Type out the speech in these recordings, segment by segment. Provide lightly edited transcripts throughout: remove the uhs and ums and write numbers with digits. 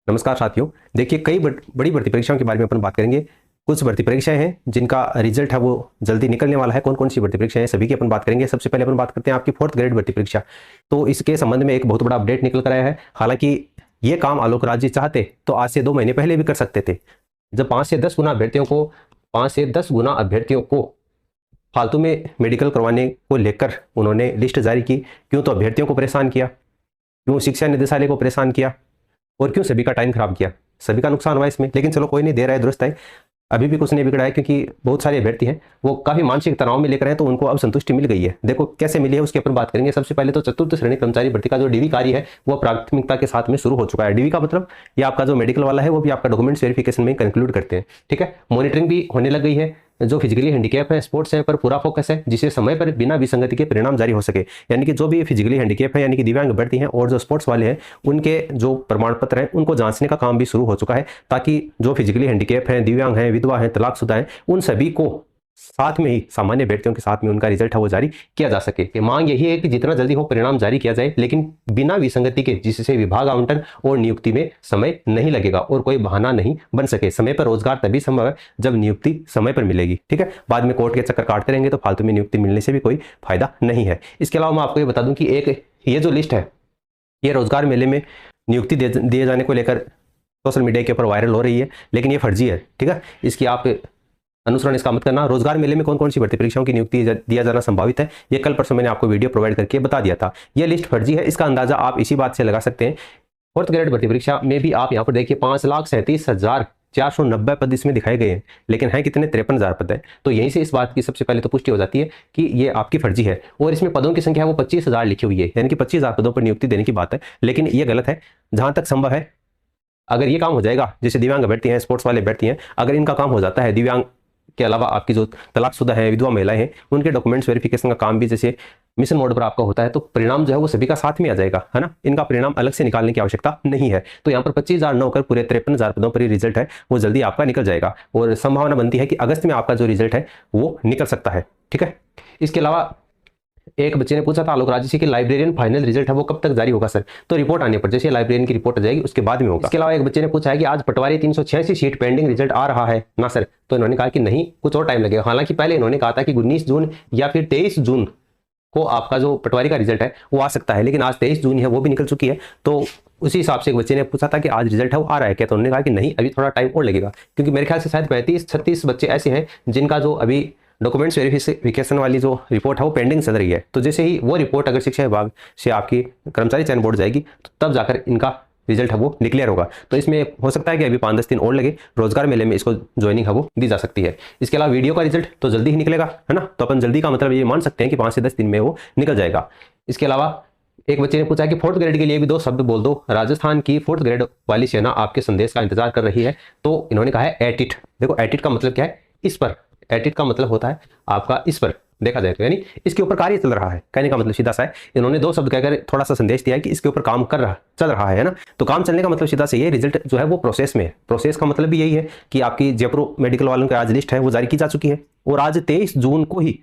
नमस्कार साथियों। देखिए, कई बड़ी भर्ती परीक्षाओं के बारे में अपन बात करेंगे। कुछ भर्ती परीक्षाएं हैं जिनका रिजल्ट है वो जल्दी निकलने वाला है। कौन कौन सी भर्ती परीक्षाएं हैं सभी की अपन बात करेंगे। सबसे पहले अपन बात करते हैं आपकी 4th ग्रेड भर्ती परीक्षा। तो इसके संबंध में एक बहुत बड़ा अपडेट निकल कर आया है। हालांकि ये काम आलोक राज जी चाहते तो आज से 2 महीने पहले भी कर सकते थे। जब 5 से 10 गुना अभ्यर्थियों को फालतू में मेडिकल करवाने को लेकर उन्होंने लिस्ट जारी की, क्यों तो अभ्यर्थियों को परेशान किया, क्यों शिक्षा निदेशालय को परेशान किया और क्यों सभी का टाइम खराब किया। सभी का नुकसान हुआ इसमें, लेकिन चलो कोई नहीं, दे रहा है दुरुस्त है। अभी भी कुछ नहीं बिगड़ा है, क्योंकि बहुत सारे अभ्यर्थी हैं वो काफी मानसिक तनाव में लेकर हैं, तो उनको अब संतुष्टि मिल गई है। देखो कैसे मिली है उसके ऊपर बात करेंगे। सबसे पहले तो चतुर्थ श्रेणी कर्मचारी भर्ती का जो डीवी कार्य है वो प्राथमिकता के साथ में शुरू हो चुका है। डीवी का मतलब ये आपका जो मेडिकल वाला है वो भी आपका डॉक्यूमेंट्स वेरिफिकेशन में कंक्लूड करते हैं। ठीक है, मॉनिटरिंग भी होने लग गई है। जो फिजिकली हैंडीकैप है, स्पोर्ट्स है पर पूरा फोकस है, जिससे समय पर बिना विसंगति के परिणाम जारी हो सके। यानी कि जो भी फिजिकली हैंडीकैप है यानी कि दिव्यांग अभ्यर्थी हैं और जो स्पोर्ट्स वाले हैं उनके जो प्रमाण पत्र हैं उनको जांचने का काम भी शुरू हो चुका है, ताकि जो फिजिकली हैंडीकैप हैं, दिव्यांग हैं, विधवा हैं, तलाकशुदा हैं, उन सभी को साथ में ही सामान्य अभ्यर्थियों के साथ में उनका रिजल्ट है वो जारी किया जा सके। कि मांग यही है कि जितना जल्दी हो परिणाम जारी किया जाए, लेकिन बिना विसंगति के, जिससे विभाग आवंटन और नियुक्ति में समय नहीं लगेगा और कोई बहाना नहीं बन सके। समय पर रोजगार तभी संभव है जब नियुक्ति समय पर मिलेगी। ठीक है, बाद में कोर्ट के चक्कर काटते रहेंगे तो फालतू में नियुक्ति मिलने से भी कोई फायदा नहीं है। इसके अलावा मैं आपको ये बता दूं कि एक ये जो लिस्ट है ये रोजगार मेले में नियुक्ति दिए जाने को लेकर सोशल मीडिया के ऊपर वायरल हो रही है, लेकिन ये फर्जी है। ठीक है, इसकी आप अनुसरण इसका मत करना। रोजगार मेले में कौन कौन सी भर्ती परीक्षाओं की नियुक्ति दिया जाना संभावित है, ये कल परसों मैंने आपको वीडियो प्रोवाइड करके बता दिया था। ये लिस्ट फर्जी है, इसका अंदाजा आप इसी बात से लगा सकते हैं। 4th ग्रेड भर्ती परीक्षा में भी आप यहाँ पर देखिए 5,37,490 पद इसमें दिखाए गए हैं, लेकिन हैं कितने? 53,000 पद है। तो यहीं से इस बात की सबसे पहले तो पुष्टि हो जाती है कि ये आपकी फर्जी है। और इसमें पदों की संख्या वो 25,000 लिखी हुई है, यानी कि 25,000 पदों पर नियुक्ति देने की बात है, लेकिन ये गलत है। जहां तक संभव है अगर ये काम हो जाएगा, जैसे दिव्यांग अभ्यर्थी हैं, स्पोर्ट्स वाले अभ्यर्थी हैं, अगर इनका काम हो जाता है, दिव्यांग के अलावा आपकी जो तलाकशुदा है, विधवा महिलाएं हैं, उनके डॉक्यूमेंट्स वेरिफिकेशन का काम भी जैसे मिशन मोड पर आपका होता है, तो परिणाम जो है वो सभी का साथ में आ जाएगा, है ना। इनका परिणाम अलग से निकालने की आवश्यकता नहीं है। तो यहाँ पर 25,000 न होकर पूरे 53,000 पदों पर ही रिजल्ट है वो जल्दी आपका निकल जाएगा, और संभावना बनती है कि अगस्त में आपका जो रिजल्ट है वो निकल सकता है। ठीक है, इसके अलावा एक बच्चे ने पूछा था आलोक राज जी की लाइब्रेरियन फाइनल रिजल्ट है वो कब तक जारी होगा सर? तो रिपोर्ट आने पर, जैसे लाइब्रेरियन की रिपोर्ट आ जाएगी उसके बाद में होगा। इसके अलावा एक बच्चे ने पूछा है कि आज पटवारी 386 सीट पेंडिंग रिजल्ट आ रहा है ना सर? तो इन्होंने कहा कि नहीं, कुछ और टाइम लगेगा। हालांकि पहले इन्होंने कहा था कि 19 जून या फिर 23 जून को आपका जो पटवारी का रिजल्ट है वो आ सकता है, लेकिन आज 23 जून है, वो भी निकल चुकी है। तो उसी हिसाब से एक बच्चे ने पूछा था कि आज रिजल्ट है वो आ रहा है क्या? तो उन्होंने कहा कि नहीं, अभी थोड़ा टाइम और लगेगा, क्योंकि मेरे ख्याल से शायद 35-36 बच्चे ऐसे हैं जिनका जो अभी डॉक्यूमेंट्स वेरिफिकेशन वाली जो रिपोर्ट है वो पेंडिंग चल रही है। तो जैसे ही वो रिपोर्ट अगर शिक्षा विभाग से आपकी कर्मचारी चयन बोर्ड जाएगी तो तब जाकर इनका रिजल्ट है वो डिक्लेयर होगा। तो इसमें हो सकता है कि अभी 5-10 दिन और लगे, रोजगार मेले में इसको ज्वाइनिंग है वो दी जा सकती है। इसके अलावा वीडियो का रिजल्ट तो जल्दी ही निकलेगा, है ना। तो अपन जल्दी का मतलब ये मान सकते हैं कि 5 से 10 दिन में वो निकल जाएगा। इसके अलावा एक बच्चे ने पूछा कि 4th ग्रेड के लिए भी 2 शब्द बोल दो। राजस्थान की 4th ग्रेड वाली सेना आपके संदेश का इंतजार कर रही है। तो इन्होंने कहा है एटिट। देखो एटिट का मतलब क्या है? इस पर। एटिट का मतलब होता है आपका इस पर देखा जाए तो, यानी इसके ऊपर कार्य चल रहा है। कहने का मतलब सीधा सा है, इन्होंने 2 शब्द कहकर थोड़ा सा संदेश दिया है कि इसके ऊपर काम चल रहा है ना। तो काम चलने का मतलब सीधा से ये रिजल्ट जो है वो प्रोसेस में है। प्रोसेस का मतलब भी यही है कि आपकी जयपुर मेडिकल वालों की आज लिस्ट है वो जारी की जा चुकी है, और आज 23 जून को ही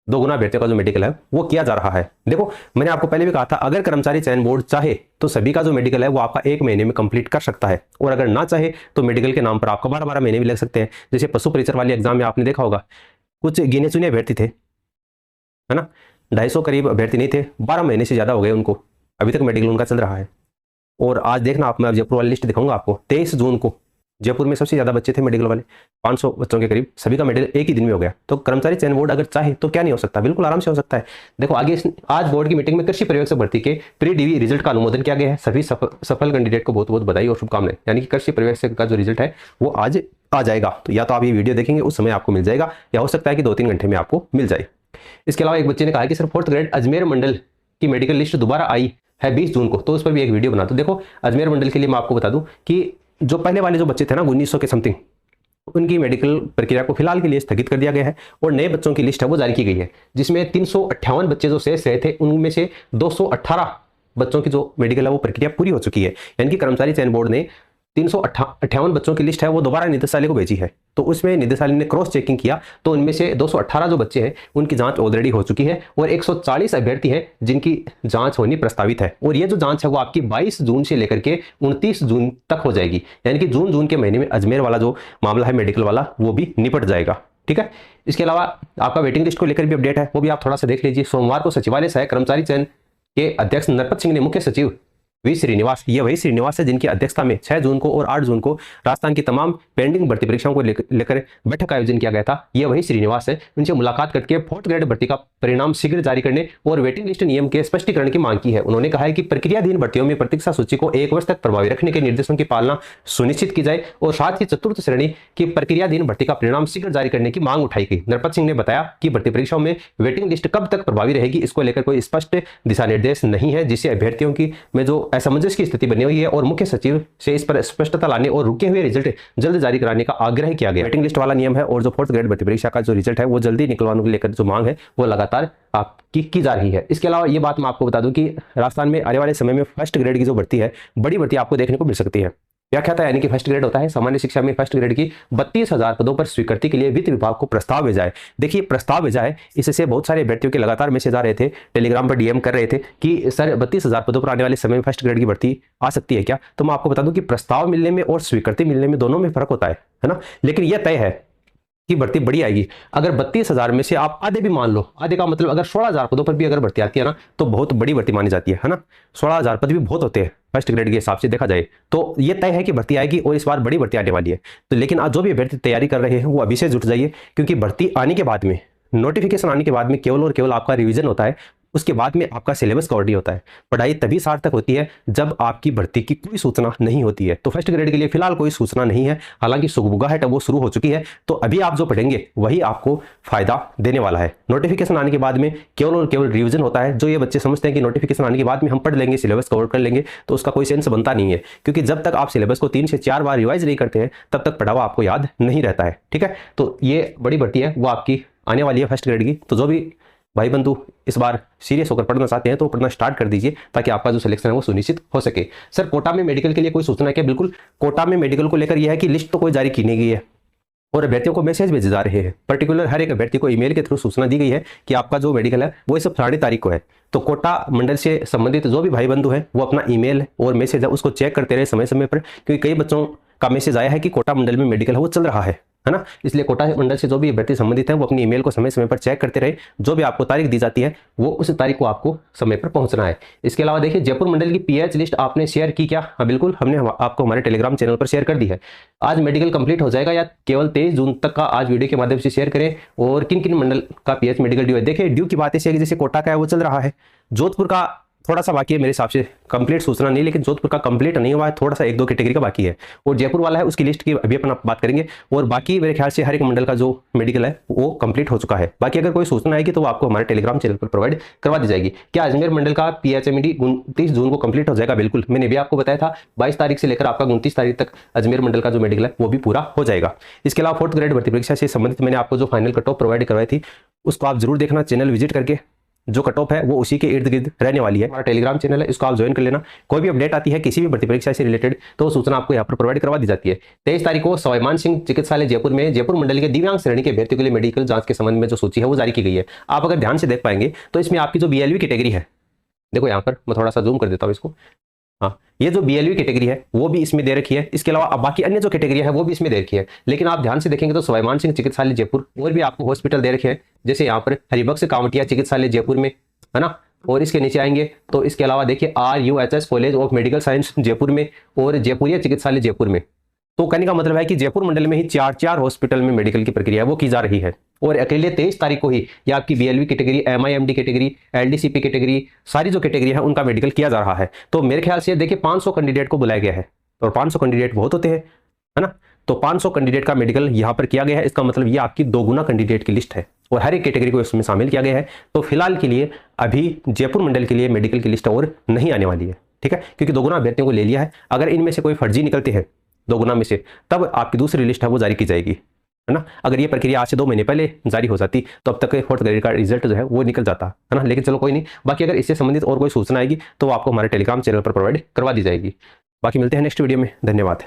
2 गुना अभ्यर्थियों का जो मेडिकल है वो किया जा रहा है। देखो मैंने आपको पहले भी कहा था, अगर कर्मचारी चयन बोर्ड चाहे तो सभी का जो मेडिकल है वो आपका 1 महीने में कंप्लीट कर सकता है, और अगर ना चाहे तो मेडिकल के नाम पर आपका 12-12 महीने भी लग सकते हैं। जैसे पशु परिचर वाले एग्जाम में आपने देखा होगा, कुछ गिने चुने अभ्यर्थी थे, है ना, 250 करीब अभ्यर्थी नहीं थे, 12 महीने से ज्यादा हो गए उनको, अभी तक मेडिकल उनका चल रहा है। और आज देखना आप, मैं जयपुर वाली लिस्ट दिखाऊंगा आपको, 23 जून को जयपुर में सबसे ज्यादा बच्चे थे मेडिकल वाले, 500 बच्चों के करीब, सभी का मेडिकल एक ही दिन में हो गया। तो कर्मचारी चयन बोर्ड अगर चाहे तो क्या नहीं हो सकता? बिल्कुल आराम से हो सकता है। देखो आगे आज बोर्ड की मीटिंग में कृषि पर्यवेक्षक भर्ती के प्री डीवी रिजल्ट का अनुमोदन किया गया है। सभी सफल कैंडिडेट को बहुत बहुत बधाई और शुभकामनाएं। यानी कि कृषि पर्यवेक्षक का जो रिजल्ट है वो आज आ जाएगा। तो या तो आप ये वीडियो देखेंगे उस समय आपको मिल जाएगा, या हो सकता है कि 2-3 घंटे में आपको मिल जाए। इसके अलावा एक बच्चे ने कहा कि सर 4th ग्रेड अजमेर मंडल की मेडिकल लिस्ट दोबारा आई है 20 जून को, तो उस पर भी एक वीडियो बना दो। देखो अजमेर मंडल के लिए मैं आपको बता दूं कि जो पहले वाले जो बच्चे थे ना 1900 के समथिंग, उनकी मेडिकल प्रक्रिया को फिलहाल के लिए स्थगित कर दिया गया है, और नए बच्चों की लिस्ट है वो जारी की गई है, जिसमें 358 बच्चे जो शेष रहे थे उनमें से 218 बच्चों की जो मेडिकल है वो प्रक्रिया पूरी हो चुकी है। यानी कि कर्मचारी चयन बोर्ड ने 358 बच्चों की लिस्ट है वो दोबारा निदेशालय को भेजी है। तो उसमें निदेशालय ने क्रॉस चेकिंग किया तो उनमें से 218 जो बच्चे हैं उनकी जांच ऑलरेडी हो चुकी है और 140 अभ्यर्थी हैं जिनकी जांच होनी प्रस्तावित है। और ये जो जांच है वो आपकी 22 जून से लेकर के 29 जून तक हो जाएगी, यानी कि जून के महीने में अजमेर वाला जो मामला है मेडिकल वाला वो भी निपट जाएगा। ठीक है, इसके अलावा आपका वेटिंग लिस्ट को लेकर भी अपडेट है, वो भी आप थोड़ा सा देख लीजिए। सोमवार को सचिवालय सहायक कर्मचारी चयन के अध्यक्ष नरपत सिंह ने मुख्य सचिव वी श्रीनिवास, ये वही श्रीनिवास है जिनकी अध्यक्षता में 6 जून को और 8 जून को राजस्थान की तमाम पेंडिंग भर्ती परीक्षाओं को लेकर बैठक का आयोजन किया गया था। ये वही श्रीनिवास है, उनसे मुलाकात करके 4th ग्रेड भर्ती का परिणाम शीघ्र जारी करने और वेटिंग लिस्ट नियम के स्पष्टीकरण की मांग की है। उन्होंने कहा है कि प्रक्रियाधीन भर्तियों में प्रतीक्षा सूची को 1 वर्ष तक प्रभावी रखने के निर्देशों की पालना सुनिश्चित की जाए और साथ ही 4th श्रेणी की प्रक्रियाधीन भर्ती का परिणाम शीघ्र जारी करने की मांग उठाई गई। नरपत सिंह ने बताया कि भर्ती परीक्षाओं में वेटिंग लिस्ट कब तक प्रभावी रहेगी इसको लेकर कोई स्पष्ट दिशा निर्देश नहीं है, जिससे अभ्यर्थियों की में जो असमंजस की स्थिति बनी हुई है और मुख्य सचिव से इस पर स्पष्टता लाने और रुके हुए रिजल्ट जल्द जारी कराने का आग्रह किया गया। वेटिंग लिस्ट वाला नियम है और जो 4th ग्रेड भर्ती परीक्षा का जो रिजल्ट है वो जल्दी निकलवाने को लेकर जो मांग है वो लगातार आपकी की जा रही है। इसके अलावा ये बात मैं आपको बता दूं कि राजस्थान में आने वाले समय में 1st ग्रेड की जो भर्ती है, बड़ी भर्ती आपको देखने को मिल सकती है। क्या कहता है, यानी कि 1st ग्रेड होता है सामान्य शिक्षा में 1st ग्रेड की 32,000 पदों पर स्वीकृति के लिए वित्त विभाग को प्रस्ताव भेजा है। देखिए प्रस्ताव भेजा है, इससे बहुत सारे अभ्यर्थियों के लगातार मैसेज आ रहे थे, टेलीग्राम पर डीएम कर रहे थे कि सर 32,000 पदों पर आने वाले समय में 1st ग्रेड की भर्ती आ सकती है क्या। तो मैं आपको बता दूं कि प्रस्ताव मिलने में और स्वीकृति मिलने में दोनों में फर्क होता है ना, लेकिन यह तय है कि भर्ती बड़ी आएगी। अगर 32,000 में से आप आधे भी मान लो, आधे का मतलब अगर 16,000 पदों पर भी अगर भर्ती आती है ना तो बहुत बड़ी भर्ती मानी जाती है ना। 16,000 पद भी बहुत होते हैं 1st ग्रेड के हिसाब से देखा जाए तो ये तय है कि भर्ती आएगी और इस बार बड़ी भर्ती आने वाली है। तो लेकिन आज जो भी अभ्यर्थी तैयारी कर रहे हैं वो अभी से जुट जाइए, क्योंकि भर्ती आने के बाद में, नोटिफिकेशन आने के बाद में केवल और केवल आपका रिवीजन होता है, उसके बाद में आपका सिलेबस कवर नहीं होता है। पढ़ाई तभी सार्थक होती है जब आपकी भर्ती की कोई सूचना नहीं होती है। तो 1st ग्रेड के लिए फिलहाल कोई सूचना नहीं है, हालांकि सुगबुगाहट वो शुरू हो चुकी है। तो अभी आप जो पढ़ेंगे वही आपको फायदा देने वाला है। नोटिफिकेशन आने के बाद में केवल और केवल रिवीजन होता है। जो ये बच्चे समझते हैं कि नोटिफिकेशन आने के बाद में हम पढ़ लेंगे, सिलेबस कवर कर लेंगे, तो उसका कोई सेंस बनता नहीं है, क्योंकि जब तक आप सिलेबस को 3 से 4 बार रिवाइज नहीं करते हैं तब तक पढ़ा हुआ आपको याद नहीं रहता है। ठीक है, तो ये बड़ी भर्ती है वो आपकी आने वाली है 1st ग्रेड की। तो जो भी भाई बंधु इस बार सीरियस होकर पढ़ना चाहते हैं तो पढ़ना स्टार्ट कर दीजिए ताकि आपका जो सिलेक्शन है वो सुनिश्चित हो सके। सर कोटा में मेडिकल के लिए कोई सूचना है क्या? बिल्कुल, कोटा में मेडिकल को लेकर यह है कि लिस्ट तो कोई जारी की नहीं गई है और अभ्यर्थियों को मैसेज भेजे जा रहे हैं। पर्टिकुलर हर एक अभ्यर्थी को ईमेल के थ्रू सूचना दी गई है कि आपका जो मेडिकल है वो इस फलानी तारीख को है। तो कोटा मंडल से संबंधित जो भी भाई बंधु है वो अपना ईमेल और मैसेज है उसको चेक करते रहे समय समय पर, क्योंकि कई बच्चों का मैसेज आया है कि कोटा मंडल में मेडिकल है वो चल रहा है ना। इसलिए कोटा मंडल से जो भी अभ्यर्थी संबंधित हैं वो अपनी ईमेल को समय समय पर चेक करते रहे। जो भी आपको तारीख दी जाती है वो उस तारीख को आपको समय पर पहुंचना है। इसके अलावा देखिए जयपुर मंडल की पीएच लिस्ट आपने शेयर की क्या? हाँ बिल्कुल, हमने आपको हमारे टेलीग्राम चैनल पर शेयर कर दी है। आज मेडिकल कंप्लीट हो जाएगा या केवल 23 जून तक का आज वीडियो के माध्यम से शेयर करें। और किन किन मंडल का पीएच मेडिकल ड्यू है? देखिए ड्यू की बात ऐसी है कि जैसे कोटा का है वो चल रहा है, जोधपुर का थोड़ा सा बाकी है मेरे हिसाब से, कंप्लीट सूचना नहीं, लेकिन जोधपुर का कंप्लीट नहीं हुआ है, थोड़ा सा 1-2 कैटेगरी का बाकी है। और जयपुर वाला है उसकी लिस्ट की अभी अपन बात करेंगे। और बाकी मेरे ख्याल से हर एक मंडल का जो मेडिकल है वो कंप्लीट हो चुका है। बाकी अगर कोई सूचना आएगी तो वो आपको हमारे टेलीग्राम चैनल पर प्रोवाइड करवा दी जाएगी। क्या अजमेर मंडल का पीएचएमडी 29 जून को कंप्लीट हो जाएगा? बिल्कुल, मैंने भी आपको बताया था 22 तारीख से लेकर आपका 29 तारीख तक अजमेर मंडल का जो मेडिकल है वो भी पूरा हो जाएगा। इसके अलावा 4th ग्रेड भर्ती परीक्षा से संबंधित मैंने आपको जो फाइनल कट ऑफ प्रोवाइड करवाई थी उसको आप जरूर देखना, चैनल विजिट करके जो कट ऑफ है वो उसी के इर्द गिर्द रहने वाली है। हमारा टेलीग्राम चैनल है, इसको आप ज्वाइन कर लेना। कोई भी अपडेट आती है किसी भी भर्ती परीक्षा से रिलेटेड तो सूचना आपको यहाँ पर प्रोवाइड करवा दी जाती है। 23 तारीख को सवाई मान सिंह चिकित्सालय जयपुर में जयपुर मंडल के दिव्यांग श्रेणी के अभ्यर्थियों के लिए मेडिकल जांच के संबंध में जो सूची है वो जारी की गई है। आप अगर ध्यान से देख पाएंगे तो इसमें आपकी जो BLV कैटेगरी है, देखो यहाँ पर मैं थोड़ा सा जूम कर देता हूँ इसको, हाँ ये जो BLV कैटेगरी है वो भी इसमें दे रखी है। इसके अलावा बाकी अन्य जो कैटेगरी है वो भी इसमें दे रखी है। लेकिन आप ध्यान से देखेंगे तो सवाई मान सिंह चिकित्सालय जयपुर और भी आपको हॉस्पिटल दे रखे हैं, जैसे यहाँ पर हरिबख्श कावटिया चिकित्सालय जयपुर में है ना। और इसके नीचे आएंगे तो इसके अलावा देखिए RUHS college of medical science Jaipur में और जयपुरिया चिकित्सालय जयपुर में। तो कहने का मतलब है कि जयपुर मंडल में ही 4 हॉस्पिटल में मेडिकल की प्रक्रिया वो की जा रही है। और अकेले 23 तारीख को ही ये आपकी BLV category, MIMD category, LDCP category, सारी जो कैटेगरी है उनका मेडिकल किया जा रहा है। तो मेरे ख्याल से देखिए 500 कैंडिडेट को बुलाया गया है और 500 कैंडिडेट बहुत होते हैं है ना। तो 500 कैंडिडेट का मेडिकल यहाँ पर किया गया है, इसका मतलब ये आपकी 2 गुना कैंडिडेट की लिस्ट है और हर एक कैटेगरी को इसमें शामिल किया गया है। तो फिलहाल के लिए अभी जयपुर मंडल के लिए मेडिकल की लिस्ट और नहीं आने वाली है, ठीक है, क्योंकि 2 गुना अभ्यर्थियों को ले लिया है। अगर इनमें से कोई फर्जी निकलते हैं 2 गुना में से तब आपकी दूसरी लिस्ट है वो जारी की जाएगी है ना। अगर ये प्रक्रिया आज से 2 महीने पहले जारी हो जाती तो अब तक 4th ग्रेड का रिजल्ट जो है वो निकल जाता है ना। लेकिन चलो कोई नहीं, बाकी अगर इससे संबंधित और कोई सूचना आएगी तो आपको हमारे टेलीग्राम चैनल पर प्रोवाइड करवा दी जाएगी। बाकी मिलते हैं नेक्स्ट वीडियो में, धन्यवाद।